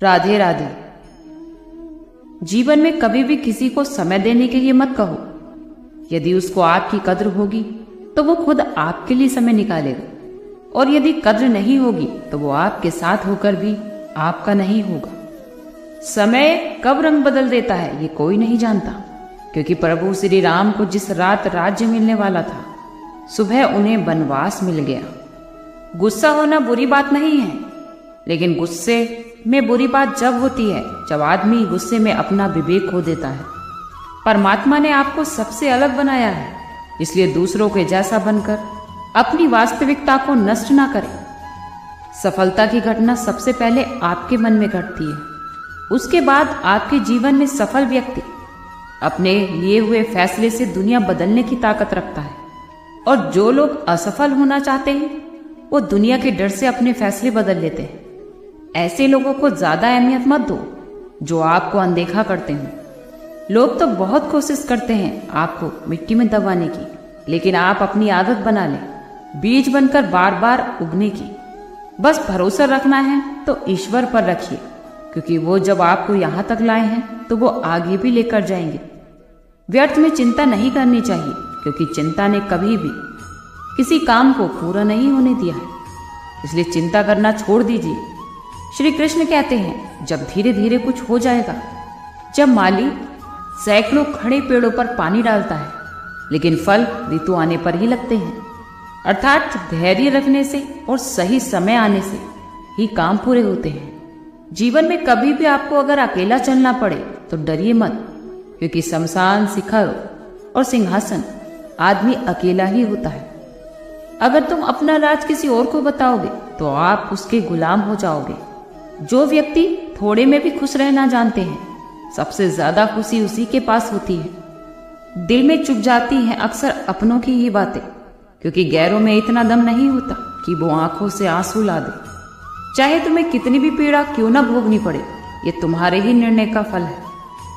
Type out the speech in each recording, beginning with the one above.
राधे राधे। जीवन में कभी भी किसी को समय देने के लिए मत कहो। यदि उसको आपकी कद्र होगी तो वो खुद आपके लिए समय निकालेगा, और यदि कद्र नहीं होगी तो वो आपके साथ होकर भी आपका नहीं होगा। समय कब रंग बदल देता है ये कोई नहीं जानता, क्योंकि प्रभु श्री राम को जिस रात राज्य मिलने वाला था, सुबह उन्हें वनवास मिल गया। गुस्सा होना बुरी बात नहीं है, लेकिन गुस्से में बुरी बात जब होती है जब आदमी गुस्से में अपना विवेक खो देता है। परमात्मा ने आपको सबसे अलग बनाया है, इसलिए दूसरों के जैसा बनकर अपनी वास्तविकता को नष्ट ना करें। सफलता की घटना सबसे पहले आपके मन में घटती है, उसके बाद आपके जीवन में सफल व्यक्ति अपने लिए हुए फैसले से दुनिया बदलने की ताकत रखता है। और जो लोग असफल होना चाहते हैं वो दुनिया के डर से अपने फैसले बदल लेते हैं। ऐसे लोगों को ज्यादा अहमियत मत दो जो आपको अनदेखा करते हैं। लोग तो बहुत कोशिश करते हैं आपको मिट्टी में दबाने की, लेकिन आप अपनी आदत बना लें बीज बनकर बार बार उगने की। बस भरोसा रखना है तो ईश्वर पर रखिए, क्योंकि वो जब आपको यहाँ तक लाए हैं तो वो आगे भी लेकर जाएंगे। व्यर्थ में चिंता नहीं करनी चाहिए, क्योंकि चिंता ने कभी भी किसी काम को पूरा नहीं होने दिया है, इसलिए चिंता करना छोड़ दीजिए। श्री कृष्ण कहते हैं, जब धीरे धीरे कुछ हो जाएगा, जब माली सैकड़ों खड़े पेड़ों पर पानी डालता है लेकिन फल ऋतु आने पर ही लगते हैं। अर्थात धैर्य रखने से और सही समय आने से ही काम पूरे होते हैं। जीवन में कभी भी आपको अगर अकेला चलना पड़े तो डरिए मत, क्योंकि शमशान, शिखर और सिंहासन आदमी अकेला ही होता है। अगर तुम अपना राज किसी और को बताओगे तो आप उसके गुलाम हो जाओगे। जो व्यक्ति थोड़े में भी खुश रहना जानते हैं, सबसे ज्यादा खुशी उसी के पास होती है। दिल में चुप जाती हैं अक्सर अपनों की ही बातें, क्योंकि गैरों में इतना दम नहीं होता कि वो आंखों से आंसू ला दे। चाहे तुम्हें कितनी भी पीड़ा क्यों न भोगनी पड़े, ये तुम्हारे ही निर्णय का फल है।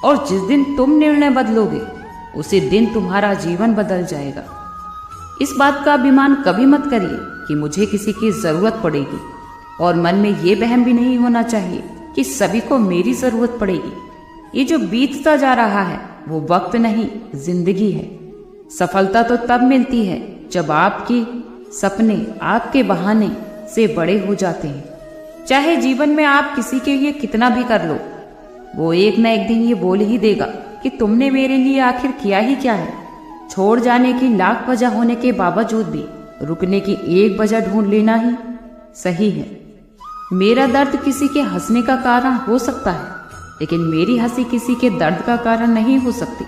और जिस दिन तुम निर्णय बदलोगे उसी दिन तुम्हारा जीवन बदल जाएगा। इस बात का अभिमान कभी मत करिए कि मुझे किसी की जरूरत पड़ेगी, और मन में ये वहम भी नहीं होना चाहिए कि सभी को मेरी जरूरत पड़ेगी। ये जो बीतता जा रहा है वो वक्त नहीं, जिंदगी है। सफलता तो तब मिलती है जब आपके सपने आपके बहाने से बड़े हो जाते हैं। चाहे जीवन में आप किसी के लिए कितना भी कर लो, वो एक न एक दिन ये बोल ही देगा कि तुमने मेरे लिए आखिर किया ही क्या है। छोड़ जाने की लाख वजह होने के बावजूद भी रुकने की एक वजह ढूंढ लेना ही सही है। मेरा दर्द किसी के हंसने का कारण हो सकता है, लेकिन मेरी हंसी किसी के दर्द का कारण नहीं हो सकती।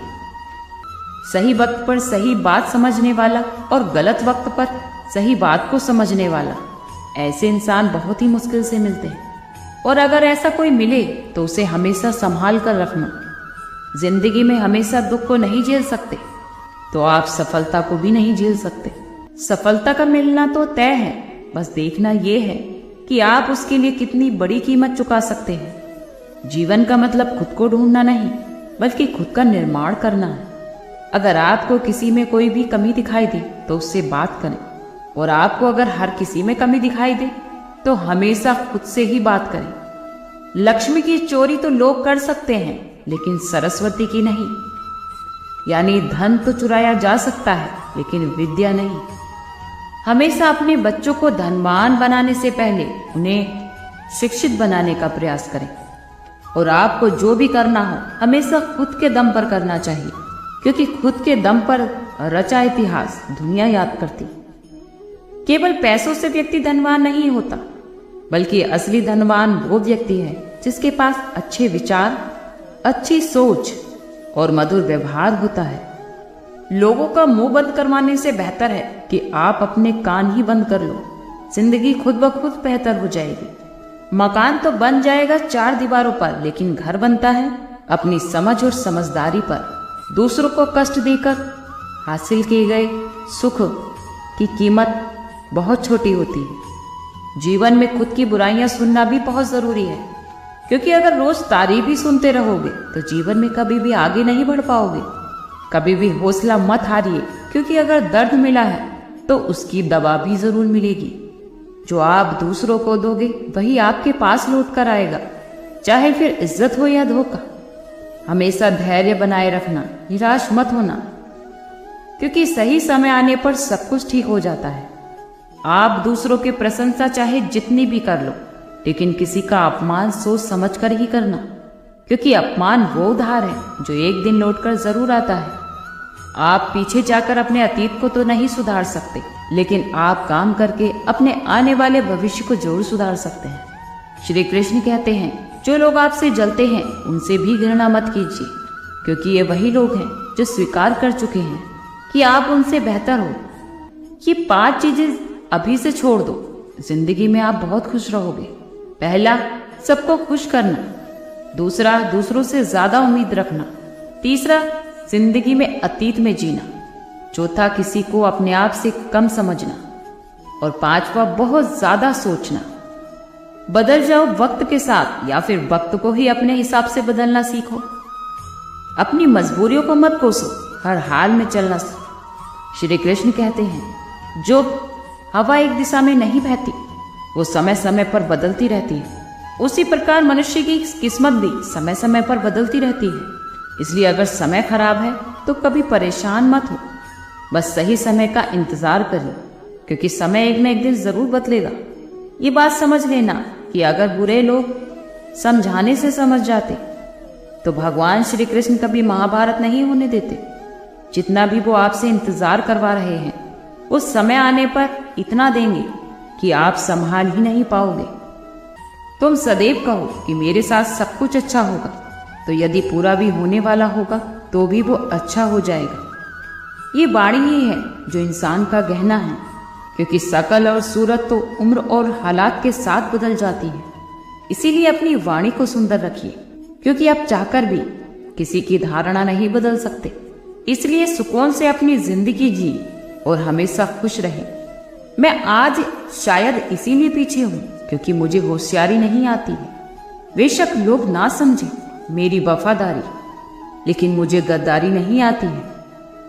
सही वक्त पर सही बात समझने वाला और गलत वक्त पर सही बात को समझने वाला, ऐसे इंसान बहुत ही मुश्किल से मिलते हैं। और अगर ऐसा कोई मिले तो उसे हमेशा संभाल कर रखना। जिंदगी में हमेशा दुख को नहीं झेल सकते तो आप सफलता को भी नहीं झेल सकते। सफलता का मिलना तो तय है, बस देखना यह है कि आप उसके लिए कितनी बड़ी कीमत चुका सकते हैं। जीवन का मतलब खुद को ढूंढना नहीं, बल्कि खुद का निर्माण करना है। अगर आपको किसी में कोई भी कमी दिखाई दे तो उससे बात करें, और आपको अगर हर किसी में कमी दिखाई दे तो हमेशा खुद से ही बात करें। लक्ष्मी की चोरी तो लोग कर सकते हैं, लेकिन सरस्वती की नहीं। यानी धन तो चुराया जा सकता है, लेकिन विद्या नहीं। हमेशा अपने बच्चों को धनवान बनाने से पहले उन्हें शिक्षित बनाने का प्रयास करें। और आपको जो भी करना हो हमेशा खुद के दम पर करना चाहिए, क्योंकि खुद के दम पर रचा इतिहास दुनिया याद करती। केवल पैसों से व्यक्ति धनवान नहीं होता, बल्कि असली धनवान वो व्यक्ति है जिसके पास अच्छे विचार, अच्छी सोच और मधुर व्यवहार होता है। लोगों का मुंह बंद करवाने से बेहतर है कि आप अपने कान ही बंद कर लो। जिंदगी खुद ब खुद बेहतर हो जाएगी। मकान तो बन जाएगा चार दीवारों पर, लेकिन घर बनता है अपनी समझ और समझदारी पर। दूसरों को कष्ट देकर हासिल किए गए सुख की कीमत बहुत छोटी होती है। जीवन में खुद की बुराइयां सुनना भी बहुत जरूरी है, क्योंकि अगर रोज तारीफ ही सुनते रहोगे तो जीवन में कभी भी आगे नहीं बढ़ पाओगे। कभी भी हौसला मत हारिए, क्योंकि अगर दर्द मिला है तो उसकी दवा भी जरूर मिलेगी। जो आप दूसरों को दोगे वही आपके पास लौट कर आएगा। चाहे फिर इज्जत हो या धोखा। हमेशा धैर्य बनाए रखना, निराश मत होना, क्योंकि सही समय आने पर सब कुछ ठीक हो जाता है। आप दूसरों की प्रशंसा चाहे जितनी भी कर लो, लेकिन किसी का अपमान सोच समझ कर ही करना, क्योंकि अपमान वो उधार है जो एक दिन लौटकर जरूर आता है। आप पीछे जाकर अपने अतीत को तो नहीं सुधार सकते, लेकिन आप काम करके अपने आने वाले भविष्य को जरूर सुधार सकते हैं। श्री कृष्ण कहते हैं, जो लोग आपसे जलते हैं उनसे भी घृणा मत कीजिए, क्योंकि ये वही लोग हैं जो स्वीकार कर चुके हैं कि आप उनसे बेहतर हो। ये 5 चीजें अभी से छोड़ दो, जिंदगी में आप बहुत खुश रहोगे। पहला, सबको खुश करना। दूसरा, दूसरों से ज्यादा उम्मीद रखना। तीसरा, जिंदगी में अतीत में जीना। चौथा, किसी को अपने आप से कम समझना। और 5वां, बहुत ज्यादा सोचना। बदल जाओ वक्त के साथ, या फिर वक्त को ही अपने हिसाब से बदलना सीखो। अपनी मजबूरियों को मत कोसो, हर हाल में चलना सीखो। श्री कृष्ण कहते हैं, जो हवा एक दिशा में नहीं बहती, वो समय समय पर बदलती रहती है। उसी प्रकार मनुष्य की किस्मत भी समय समय पर बदलती रहती है। इसलिए अगर समय खराब है तो कभी परेशान मत हो, बस सही समय का इंतजार करिए, क्योंकि समय एक न एक दिन जरूर बदलेगा। ये बात समझ लेना कि अगर बुरे लोग समझाने से समझ जाते तो भगवान श्री कृष्ण कभी महाभारत नहीं होने देते। जितना भी वो आपसे इंतजार करवा रहे हैं, उस समय आने पर इतना देंगे कि आप संभाल ही नहीं पाओगे। तुम सदैव कहो कि मेरे साथ सब कुछ अच्छा होगा, तो यदि पूरा भी होने वाला होगा तो भी वो अच्छा हो जाएगा। ये वाणी ही है जो इंसान का गहना है, क्योंकि शकल और सूरत तो उम्र और हालात के साथ बदल जाती है। इसीलिए अपनी वाणी को सुंदर रखिए, क्योंकि आप चाहकर भी किसी की धारणा नहीं बदल सकते। इसलिए सुकून से अपनी जिंदगी जी और हमेशा खुश रहे। मैं आज शायद इसीलिए पीछे हूँ, क्योंकि मुझे होशियारी नहीं आती है। बेशक लोग ना समझे मेरी वफादारी, लेकिन मुझे गद्दारी नहीं आती है।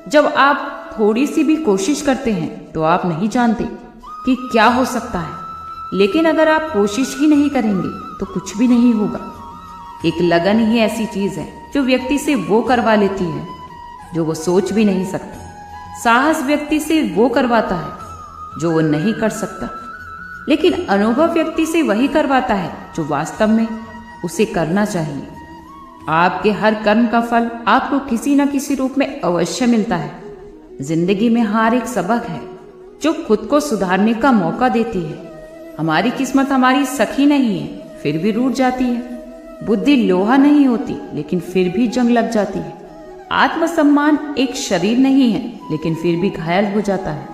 जब आप थोड़ी सी भी कोशिश करते हैं तो आप नहीं जानते कि क्या हो सकता है, लेकिन अगर आप कोशिश ही नहीं करेंगे तो कुछ भी नहीं होगा। एक लगन ही ऐसी चीज है जो व्यक्ति से वो करवा लेती है जो वो सोच भी नहीं सकता। साहस व्यक्ति से वो करवाता है जो वो नहीं कर सकता, लेकिन अनुभव व्यक्ति से वही करवाता है जो वास्तव में उसे करना चाहिए। आपके हर कर्म का फल आपको किसी न किसी रूप में अवश्य मिलता है। जिंदगी में हार एक सबक है जो खुद को सुधारने का मौका देती है। हमारी किस्मत हमारी सखी नहीं है, फिर भी रूठ जाती है। बुद्धि लोहा नहीं होती, लेकिन फिर भी जंग लग जाती है। आत्मसम्मान एक शरीर नहीं है, लेकिन फिर भी घायल हो जाता है।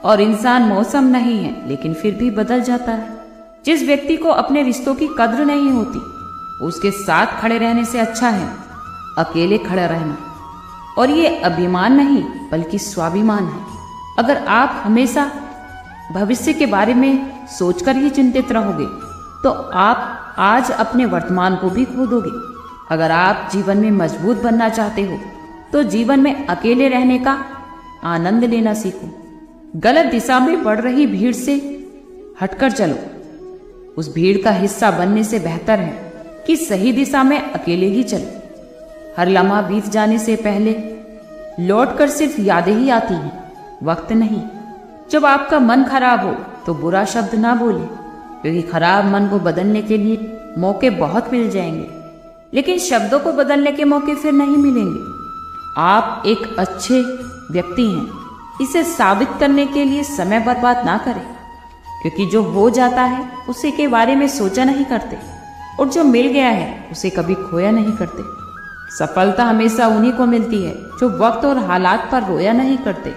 और इंसान मौसम नहीं है, लेकिन फिर भी बदल जाता है। जिस व्यक्ति को अपने रिश्तों की कद्र नहीं होती, उसके साथ खड़े रहने से अच्छा है अकेले खड़ा रहना। और ये अभिमान नहीं बल्कि स्वाभिमान है। अगर आप हमेशा भविष्य के बारे में सोचकर ही चिंतित रहोगे तो आप आज अपने वर्तमान को भी खो दोगे। अगर आप जीवन में मजबूत बनना चाहते हो तो जीवन में अकेले रहने का आनंद लेना सीखो। गलत दिशा में बढ़ रही भीड़ से हटकर चलो। उस भीड़ का हिस्सा बनने से बेहतर है कि सही दिशा में अकेले ही चलो। हर लम्हा बीत जाने से पहले लौटकर सिर्फ यादें ही आती हैं, वक्त नहीं। जब आपका मन खराब हो तो बुरा शब्द ना बोले, क्योंकि खराब मन को बदलने के लिए मौके बहुत मिल जाएंगे, लेकिन शब्दों को बदलने के मौके फिर नहीं मिलेंगे। आप एक अच्छे व्यक्ति हैं, इसे साबित करने के लिए समय बर्बाद ना करें, क्योंकि जो हो जाता है उसे के बारे में सोचा नहीं करते, और जो मिल गया है उसे कभी खोया नहीं करते। सफलता हमेशा उन्हीं को मिलती है जो वक्त और हालात पर रोया नहीं करते।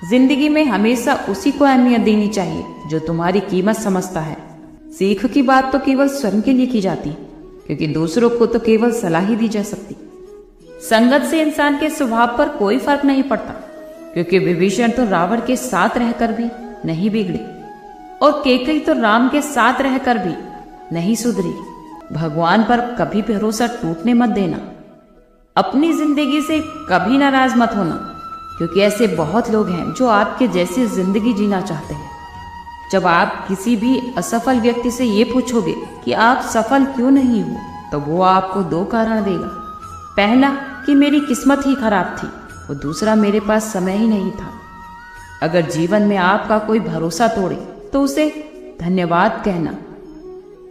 जिंदगी में हमेशा उसी को अहमियत देनी चाहिए जो तुम्हारी कीमत समझता है। सीख की बात तो केवल स्वयं के लिए की जाती, क्योंकि दूसरों को तो केवल सलाह ही दी जा सकती। संगत से इंसान के स्वभाव पर कोई फर्क नहीं पड़ता, क्योंकि विभीषण तो रावण के साथ रहकर भी नहीं बिगड़े, और केकई तो राम के साथ रहकर भी नहीं सुधरी। भगवान पर कभी भरोसा टूटने मत देना। अपनी जिंदगी से कभी नाराज मत होना, क्योंकि ऐसे बहुत लोग हैं जो आपके जैसी जिंदगी जीना चाहते हैं। जब आप किसी भी असफल व्यक्ति से ये पूछोगे कि आप सफल क्यों नहीं हो, तो वो आपको दो कारण देगा। पहला कि मेरी किस्मत ही खराब थी, और दूसरा मेरे पास समय ही नहीं था। अगर जीवन में आपका कोई भरोसा तोड़े तो उसे धन्यवाद कहना,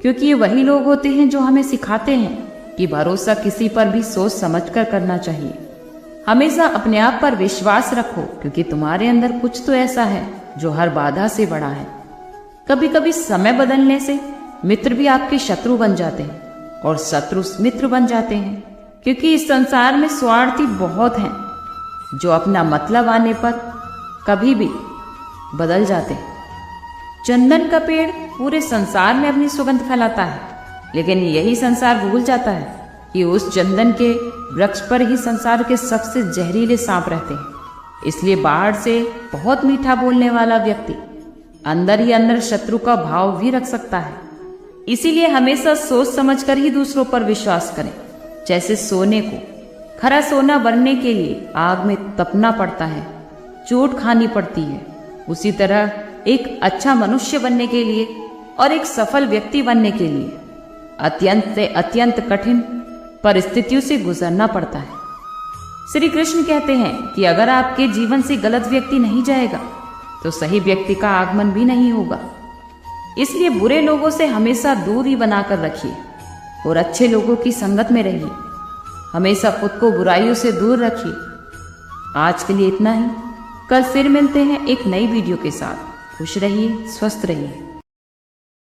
क्योंकि ये वही लोग होते हैं जो हमें सिखाते हैं कि भरोसा किसी पर भी सोच समझकर करना चाहिए। हमेशा अपने आप पर विश्वास रखो, क्योंकि तुम्हारे अंदर कुछ तो ऐसा है जो हर बाधा से बड़ा है। कभी कभी समय बदलने से मित्र भी आपके शत्रु बन जाते हैं और शत्रु मित्र बन जाते हैं, क्योंकि इस संसार में स्वार्थी बहुत हैं जो अपना मतलब आने पर कभी भी बदल जाते हैं। चंदन का पेड़ पूरे संसार में अपनी सुगंध फैलाता है, लेकिन यही संसार भूल जाता है कि उस चंदन के वृक्ष पर ही संसार के सबसे जहरीले सांप रहते हैं। इसलिए बाहर से बहुत मीठा बोलने वाला व्यक्ति अंदर ही अंदर शत्रु का भाव भी रख सकता है। इसीलिए हमेशा सोच समझकर ही दूसरों पर विश्वास करें। जैसे सोने को खरा सोना बनने के लिए आग में तपना पड़ता है, चोट खानी पड़ती है, उसी तरह एक अच्छा मनुष्य बनने के लिए और एक सफल व्यक्ति बनने के लिए अत्यंत से अत्यंत कठिन परिस्थितियों से गुजरना पड़ता है। श्री कृष्ण कहते हैं कि अगर आपके जीवन से गलत व्यक्ति नहीं जाएगा तो सही व्यक्ति का आगमन भी नहीं होगा। इसलिए बुरे लोगों से हमेशा दूरी बनाकर रखिए और अच्छे लोगों की संगत में रहिए। हमेशा खुद को बुराइयों से दूर रखिए। आज के लिए इतना ही। कल फिर मिलते हैं एक नई वीडियो के साथ। खुश रहिए, स्वस्थ रहिए।